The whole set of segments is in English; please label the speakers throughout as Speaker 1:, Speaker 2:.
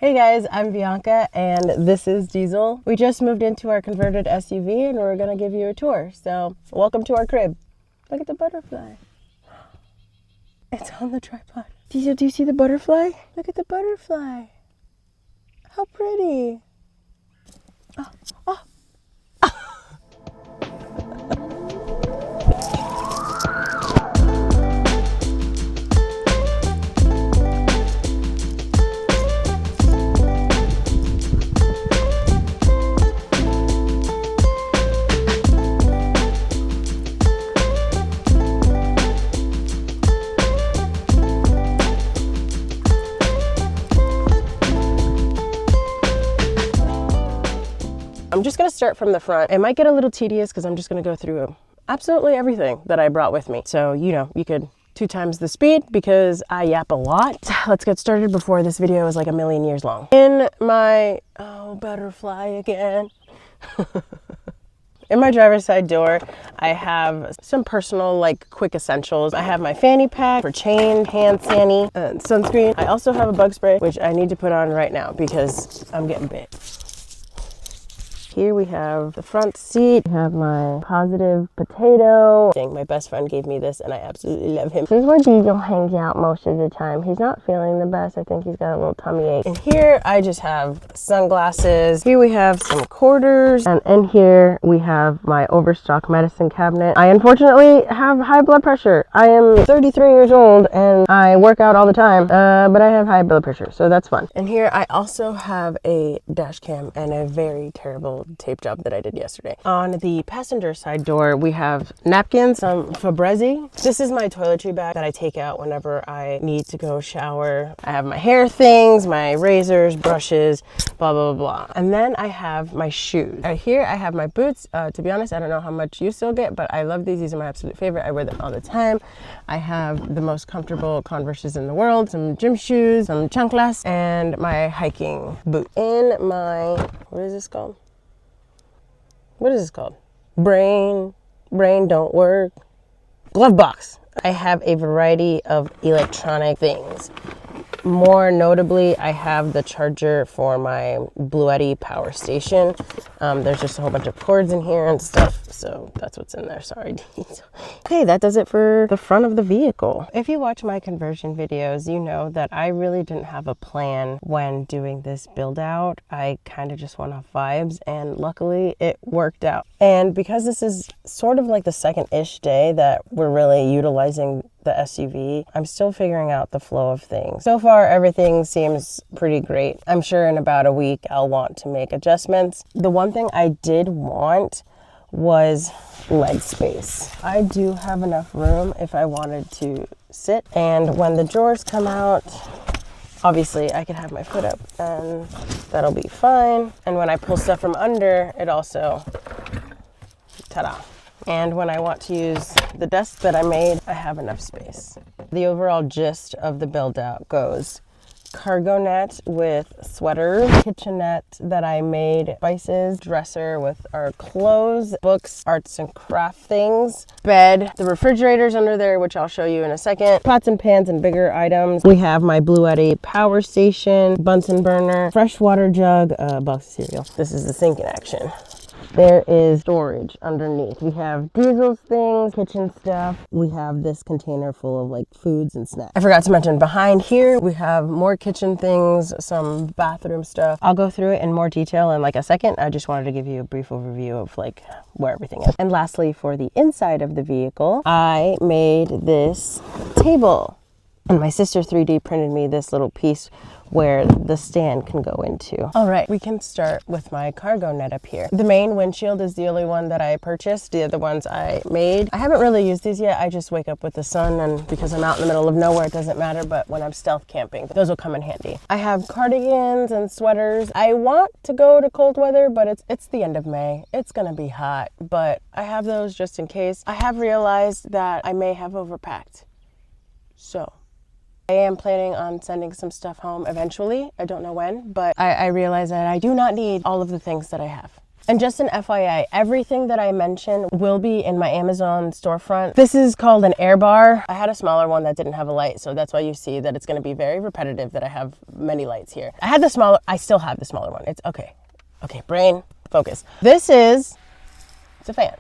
Speaker 1: Hey guys, I'm Vyanca and this is Diesel. We just moved into our converted SUV and we're gonna give you a tour. So welcome to our crib. Look at the butterfly. It's on the tripod. Diesel, do you see the butterfly? Look at the butterfly. How pretty. Oh, oh. I'm just gonna start from the front. It might get a little tedious because I'm just gonna go through absolutely everything that I brought with me. So, you could 2 times the speed because I yap a lot. Let's get started before this video is like a million years long. In my, oh, butterfly again. In my driver's side door, I have some personal, like, quick essentials. I have my fanny pack for chain, hand sanitizer, and sunscreen. I also have a bug spray, which I need to put on right now because I'm getting bit. Here we have the front seat. I have my positive potato. My best friend gave me this and I absolutely love him. This is where Diesel hangs out most of the time. He's not feeling the best. I think he's got a little tummy ache. And here I just have sunglasses. Here we have some quarters. And in here we have my overstock medicine cabinet. I unfortunately have high blood pressure. I am 33 years old and I work out all the time, but I have high blood pressure, so that's fun. And here I also have a dash cam and a very terrible tape job that I did yesterday. On the passenger side door, we have napkins, some Fabrezi. This is my toiletry bag that I take out whenever I need to go shower. I have my hair things, my razors, brushes, blah, blah, blah, blah. And then I have my shoes. Here I have my boots. To be honest, I don't know how much you still get, but I love these. These are my absolute favorite. I wear them all the time. I have the most comfortable Converses in the world, some gym shoes, some chanclas, and my hiking boot. In my, what is this called? What is this called? Brain don't work. Glove box. I have a variety of electronic things. More notably, I have the charger for my Bluetti power station. There's just a whole bunch of cords in here and stuff, so that's what's in there. Sorry. Okay, that does it for the front of the vehicle. If you watch my conversion videos, you know that I really didn't have a plan when doing this build out. I kind of just went off vibes, and luckily it worked out. And because this is sort of like the second-ish day that we're really utilizing the SUV, I'm still figuring out the flow of things. So far, everything seems pretty great. I'm sure in about a week, I'll want to make adjustments. The one thing I did want was leg space. I do have enough room if I wanted to sit, and when the drawers come out, obviously I could have my foot up and that'll be fine. And when I pull stuff from under, it also, ta-da. And when I want to use the desk that I made, I have enough space. The overall gist of the build out goes cargo net with sweaters, kitchenette that I made, spices, dresser with our clothes, books, arts and craft things, bed, the refrigerator's under there, which I'll show you in a second, pots and pans and bigger items. We have my Bluetti power station, Bunsen burner, fresh water jug, a box of cereal. This is the sink in action. There is storage underneath. We have Diesel's things, kitchen stuff. We have this container full of like foods and snacks. I forgot to mention behind here, we have more kitchen things, some bathroom stuff. I'll go through it in more detail in like a second. I just wanted to give you a brief overview of like where everything is. And lastly, for the inside of the vehicle, I made this table. And my sister 3D printed me this little piece where the stand can go into. All right, we can start with my cargo net up here. The main windshield is the only one that I purchased. The other ones I made. I haven't really used these yet. I just wake up with the sun, and because I'm out in the middle of nowhere, it doesn't matter, but when I'm stealth camping, those will come in handy. I have cardigans and sweaters. I want to go to cold weather, but it's the end of May. It's gonna be hot, but I have those just in case. I have realized that I may have overpacked. So I am planning on sending some stuff home eventually. I don't know when, but I realize that I do not need all of the things that I have. And just an FYI, everything that I mentioned will be in my Amazon storefront. This is called an air bar. I had a smaller one that didn't have a light, so that's why you see that it's gonna be very repetitive that I have many lights here. I still have the smaller one. It's okay. Okay, brain, focus. It's a fan,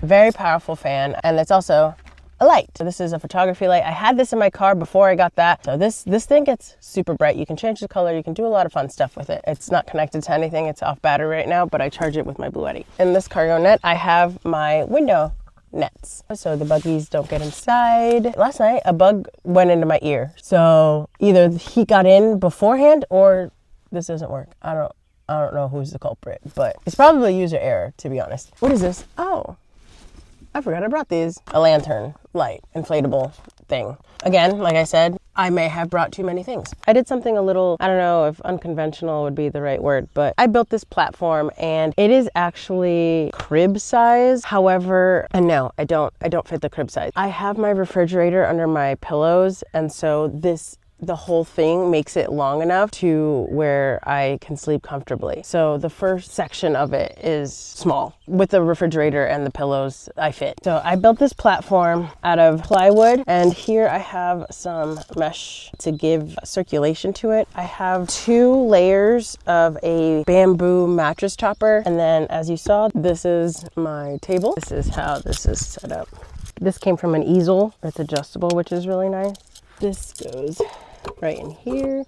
Speaker 1: very powerful fan, and it's also a light. So this is a photography light. I had this in my car before I got that. So this thing gets super bright. You can change the color. You can do a lot of fun stuff with it. It's not connected to anything. It's off battery right now, but I charge it with my Bluetti. In this cargo net, I have my window nets so the buggies don't get inside. Last night, a bug went into my ear. So either he got in beforehand or this doesn't work. I don't know who's the culprit, but it's probably user error, to be honest. What is this? Oh, I forgot I brought these. A lantern light, inflatable thing. Again, like I said, I may have brought too many things. I did something a little, I don't know if unconventional would be the right word, but I built this platform and it is actually crib size. However, and no, I don't fit the crib size. I have my refrigerator under my pillows, and so the whole thing makes it long enough to where I can sleep comfortably. So the first section of it is small. With the refrigerator and the pillows, I fit. So I built this platform out of plywood, and here I have some mesh to give circulation to it. I have 2 layers of a bamboo mattress topper, and then as you saw, this is my table. This is how this is set up. This came from an easel. It's adjustable, which is really nice. This goes right in here.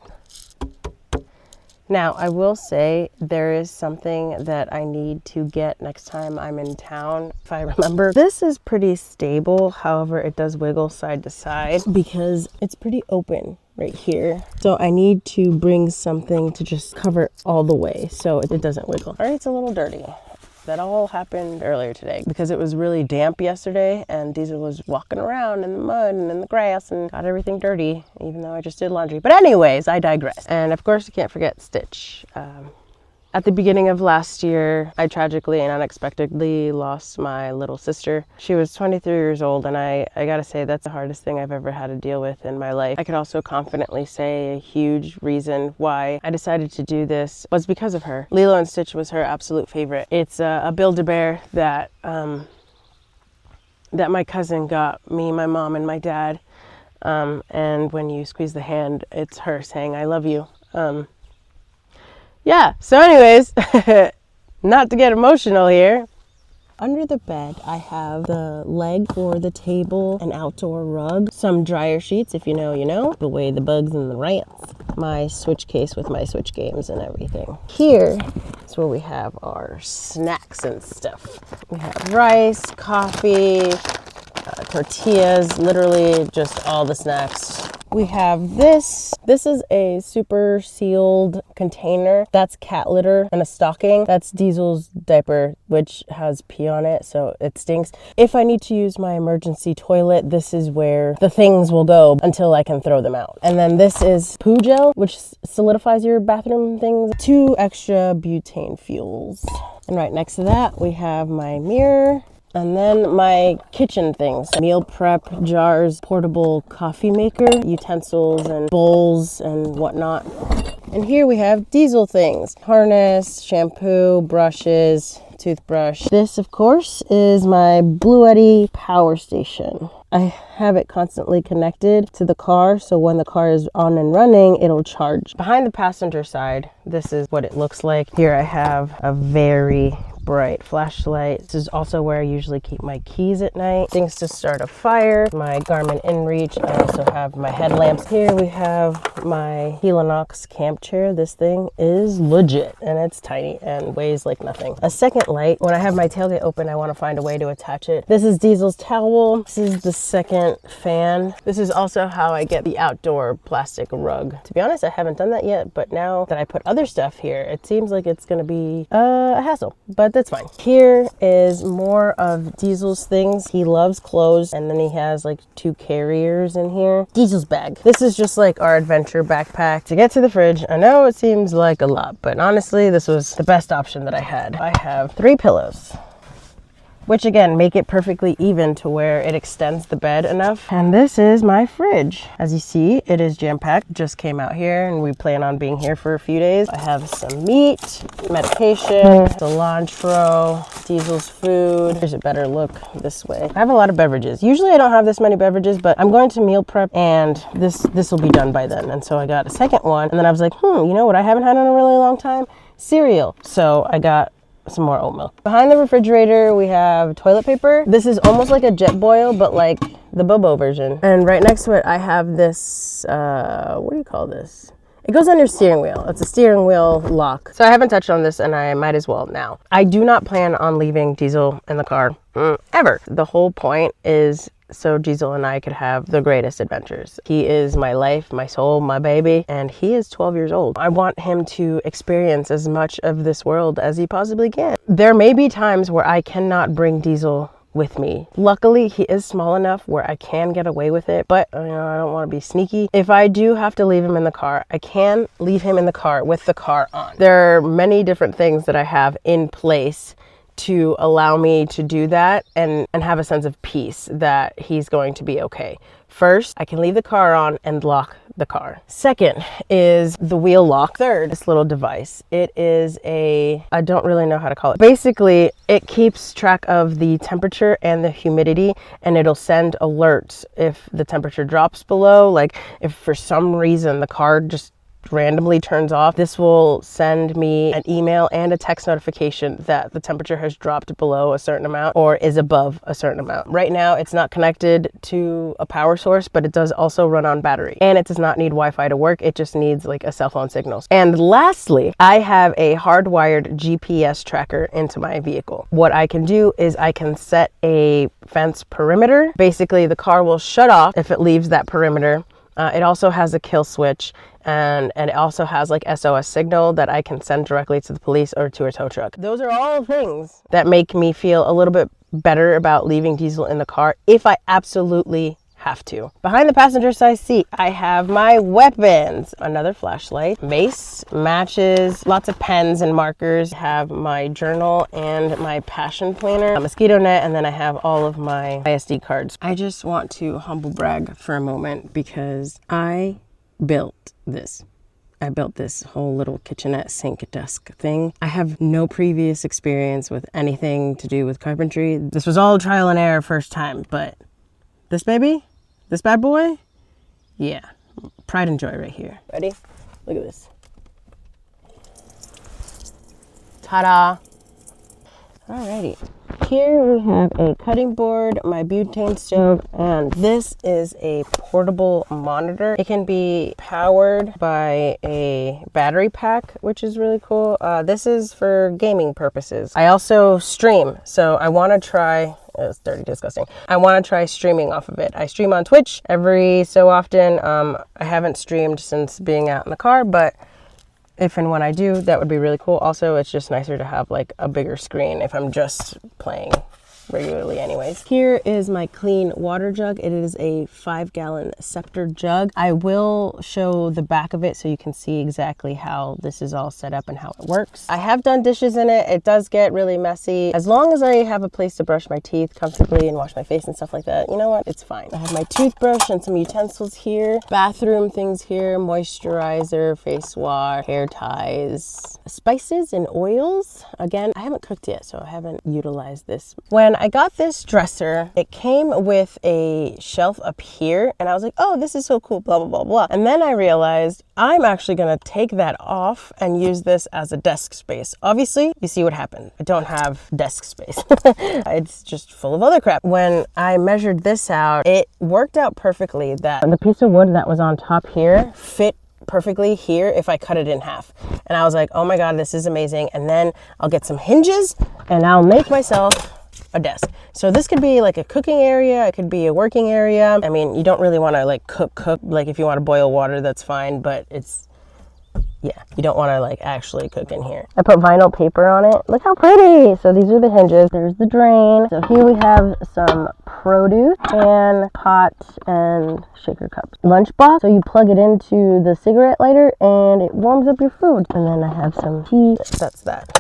Speaker 1: Now, I will say there is something that I need to get next time I'm in town, if I remember. This is pretty stable, however, it does wiggle side to side because it's pretty open right here. So I need to bring something to just cover it all the way so it doesn't wiggle. All right, it's a little dirty. That all happened earlier today because it was really damp yesterday and Diesel was walking around in the mud and in the grass and got everything dirty, even though I just did laundry. But anyways, I digress. And of course, you can't forget Stitch. At the beginning of last year, I tragically and unexpectedly lost my little sister. She was 23 years old, and I gotta say that's the hardest thing I've ever had to deal with in my life. I could also confidently say a huge reason why I decided to do this was because of her. Lilo and Stitch was her absolute favorite. It's a Build-A-Bear that my cousin got me, my mom, and my dad. And when you squeeze the hand, it's her saying, "I love you." Yeah, so anyways, not to get emotional here. Under the bed, I have the leg for the table, an outdoor rug, some dryer sheets, if you know, you know, away the bugs and the rats, my Switch case with my Switch games and everything. Here is where we have our snacks and stuff. We have rice, coffee, tortillas, literally just all the snacks. We have this. This is a super sealed container. That's cat litter and a stocking. That's Diesel's diaper, which has pee on it, so it stinks. If I need to use my emergency toilet, this is where the things will go until I can throw them out. And then this is poo gel, which solidifies your bathroom things. 2 extra butane fuels. And right next to that, we have my mirror. And then my kitchen things, meal prep jars, portable coffee maker, utensils and bowls and whatnot. And here we have Diesel things, harness, shampoo, brushes, toothbrush. This, of course, is my Bluetti power station. I have it constantly connected to the car, so when the car is on and running, it'll charge. Behind the passenger side, this is what it looks like. Here I have a very bright flashlight. This is also where I usually keep my keys at night. Things to start a fire, my Garmin InReach. I also have my headlamps. Here we have my Helinox camp chair. This thing is legit and it's tiny and weighs like nothing. A second light, when I have my tailgate open, I want to find a way to attach it. This is Diesel's towel. This is the second fan. This is also how I get the outdoor plastic rug. To be honest, I haven't done that yet, but now that I put other stuff here, it seems like it's gonna be a hassle, but that's fine. Here is more of Diesel's things. He loves clothes, and then he has like 2 carriers in here. Diesel's bag. This is just like our adventure backpack to get to the fridge. I know it seems like a lot, but honestly, this was the best option that I had. I have 3 pillows. which again, make it perfectly even to where it extends the bed enough. And this is my fridge. As you see, it is jam-packed. Just came out here and we plan on being here for a few days. I have some meat, medication, cilantro, Diesel's food. Here's a better look this way. I have a lot of beverages. Usually I don't have this many beverages, but I'm going to meal prep and this will be done by then. And so I got a second one and then I was like, you know what I haven't had in a really long time? Cereal. So I got some more oat milk. Behind the refrigerator, we have toilet paper. This is almost like a jet boil, but like the Bobo version. And right next to it, I have this, what do you call this? It goes on your steering wheel. It's a steering wheel lock. So I haven't touched on this and I might as well now. I do not plan on leaving Diesel in the car ever. The whole point is so Diesel and I could have the greatest adventures. He is my life, my soul, my baby, and he is 12 years old. I want him to experience as much of this world as he possibly can. There may be times where I cannot bring Diesel with me. Luckily, he is small enough where I can get away with it, but you know, I don't want to be sneaky. If I do have to leave him in the car, I can leave him in the car with the car on. There are many different things that I have in place to allow me to do that and have a sense of peace that he's going to be okay. First, I can leave the car on and lock the car. Second is the wheel lock. Third, this little device. It is I don't really know how to call it. Basically, it keeps track of the temperature and the humidity, and it'll send alerts if the temperature drops below. Like if for some reason the car just randomly turns off, this will send me an email and a text notification that the temperature has dropped below a certain amount or is above a certain amount. Right now it's not connected to a power source, but it does also run on battery, and it does not need Wi-Fi to work. It just needs like a cell phone signal. And lastly, I have a hardwired GPS tracker into my vehicle. What I can do is I can set a fence perimeter. Basically the car will shut off if it leaves that perimeter. It also has a kill switch, and it also has like SOS signal that I can send directly to the police or to a tow truck. Those are all things that make me feel a little bit better about leaving Diesel in the car if I absolutely have to. Behind the passenger side seat, I have my weapons. Another flashlight, mace, matches, lots of pens and markers. I have my journal and my passion planner, a mosquito net, and then I have all of my ISD cards. I just want to humble brag for a moment because I built this. I built this whole little kitchenette sink desk thing. I have no previous experience with anything to do with carpentry. This was all trial and error first time, but this baby, this bad boy, yeah, pride and joy right here. Ready? Look at this. Ta-da. Alrighty. Here we have a cutting board, my butane stove, and this is a portable monitor. It can be powered by a battery pack, which is really cool. This is for gaming purposes. I also stream, so I want to try, it's dirty, disgusting. I want to try streaming off of it. I stream on Twitch every so often. I haven't streamed since being out in the car, but if and when I do, that would be really cool. Also, it's just nicer to have like a bigger screen if I'm just playing regularly anyways. Here is my clean water jug. It is a 5-gallon Scepter jug. I will show the back of it so you can see exactly how this is all set up and how it works. I have done dishes in it. It does get really messy. As long as I have a place to brush my teeth comfortably and wash my face and stuff like that, you know what? It's fine. I have my toothbrush and some utensils here, bathroom things here, moisturizer, face wash, hair ties, spices and oils. Again, I haven't cooked yet, so I haven't utilized this. When I got this dresser, it came with a shelf up here, and I was like, oh, this is so cool, blah, blah, blah, blah. And then I realized I'm actually gonna take that off and use this as a desk space. Obviously, you see what happened. I don't have desk space. It's just full of other crap. When I measured this out, it worked out perfectly that the piece of wood that was on top here fit perfectly here if I cut it in half. And I was like, oh my God, this is amazing. And then I'll get some hinges and I'll make myself a desk. So this could be like a cooking area, it could be a working area. I mean, you don't really want to like cook. Like if you want to boil water, that's fine, but it's, yeah, you don't want to like actually cook in here. I put vinyl paper on it. Look how pretty. So these are the hinges. There's the drain. So here we have some produce and pot and shaker cups. Lunchbox. So you plug it into the cigarette lighter and it warms up your food. And then I have some tea. That's that.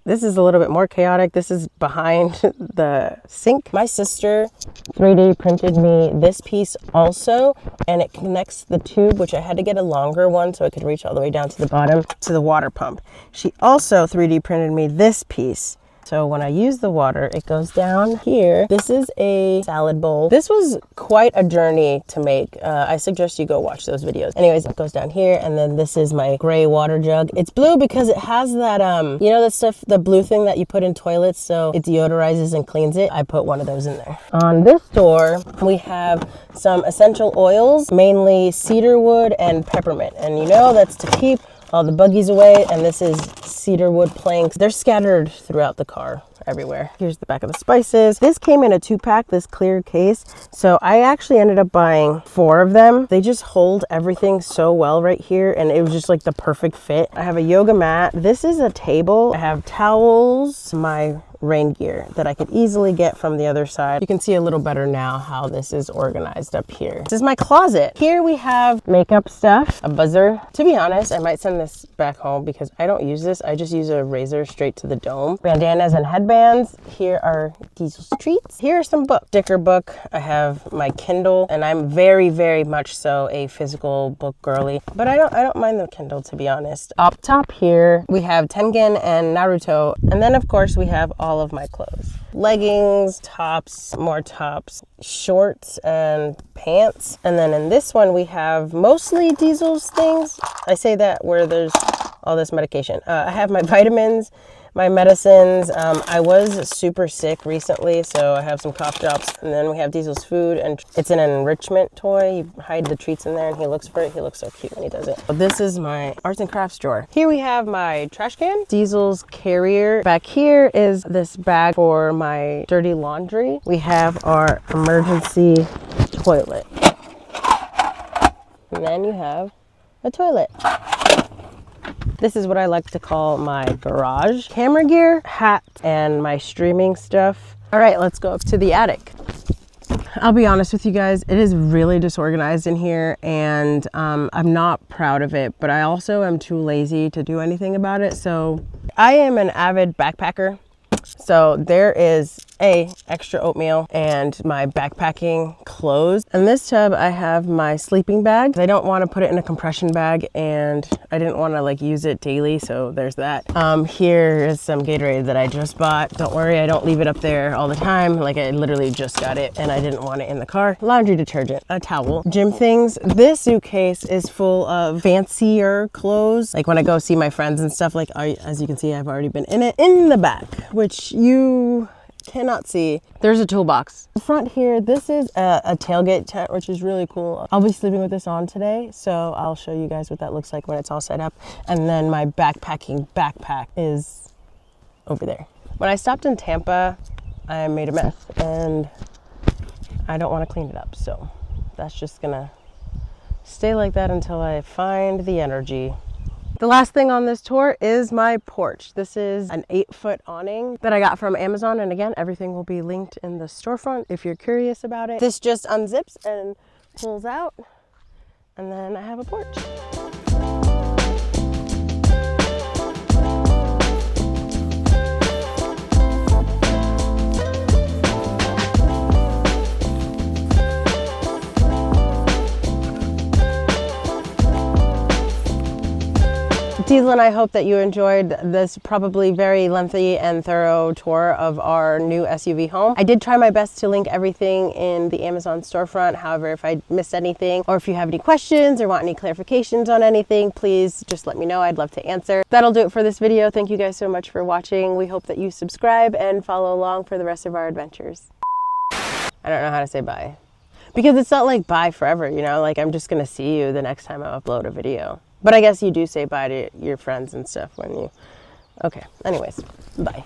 Speaker 1: This is a little bit more chaotic. This is behind the sink. My sister 3D printed me this piece also, and it connects the tube, which I had to get a longer one so it could reach all the way down to the bottom to the water pump. She also 3D printed me this piece. So when I use the water, it goes down here. This is a salad bowl. This was quite a journey to make. I suggest you go watch those videos. Anyways, it goes down here, and then this is my gray water jug. It's blue because it has that, you know, that stuff, the blue thing that you put in toilets so it deodorizes and cleans it. I put one of those in there. On this door, we have some essential oils, mainly cedar wood and peppermint. And you know, that's to keep all the buggies away, and this is cedar wood planks. They're scattered throughout the car everywhere. Here's the back of the spices. This came in a 2-pack, this clear case. So I actually ended up buying 4 of them. They just hold everything so well right here, and it was just like the perfect fit. I have a yoga mat. This is a table. I have towels, my rain gear that I could easily get from the other side. You can see a little better now how this is organized up here. This is my closet. Here we have makeup stuff, a buzzer. To be honest, I might send this back home because I don't use this. I just use a razor straight to the dome. Bandanas and headbands. Here are Diesel's treats. Here are some books. Sticker book. I have my Kindle, and I'm very, very much so a physical book girly, but I don't mind the Kindle, to be honest. Up top here, we have Tengen and Naruto, and then of course we have all of my clothes. Leggings, tops, more tops, shorts and pants. And then in this one we have mostly Diesel's things. I say that where there's all this medication. I have my vitamins, my medicines. I was super sick recently, so I have some cough drops. And then we have Diesel's food, and it's an enrichment toy. You hide the treats in there and he looks for it. He looks so cute when he does it. This is my arts and crafts drawer. Here we have my trash can, Diesel's carrier. Back here is this bag for my dirty laundry. We have our emergency toilet. And then you have a toilet. This is what I like to call my garage. Camera gear, hat, and my streaming stuff. All right, let's go up to the attic. I'll be honest with you guys, it is really disorganized in here, and I'm not proud of it, but I also am too lazy to do anything about it. So I am an avid backpacker. So there is extra oatmeal and my backpacking clothes. In this tub, I have my sleeping bag. I don't want to put it in a compression bag, and I didn't want to like use it daily, so there's that. Here is some Gatorade that I just bought. Don't worry, I don't leave it up there all the time. Like, I literally just got it and I didn't want it in the car. Laundry detergent, a towel, gym things. This suitcase is full of fancier clothes. Like when I go see my friends and stuff, like as you can see, I've already been in it. In the back, which you cannot see, there's a toolbox. The front here, this is a tailgate tent, which is really cool. I'll be sleeping with this on today, so I'll show you guys what that looks like when it's all set up. And then my backpacking backpack is over there. When I stopped in Tampa, I made a mess, and I don't want to clean it up, so that's just gonna stay like that until I find the energy. The last thing on this tour is my porch. This is an 8-foot awning that I got from Amazon. And again, everything will be linked in the storefront if you're curious about it. This just unzips and pulls out, and then I have a porch. Diesel and I hope that you enjoyed this probably very lengthy and thorough tour of our new SUV home. I did try my best to link everything in the Amazon storefront. However, if I missed anything, or if you have any questions or want any clarifications on anything, please just let me know. I'd love to answer. That'll do it for this video. Thank you guys so much for watching. We hope that you subscribe and follow along for the rest of our adventures. I don't know how to say bye, because it's not like bye forever, you know, like I'm just gonna see you the next time I upload a video. But I guess you do say bye to your friends and stuff when you... Okay, anyways, bye.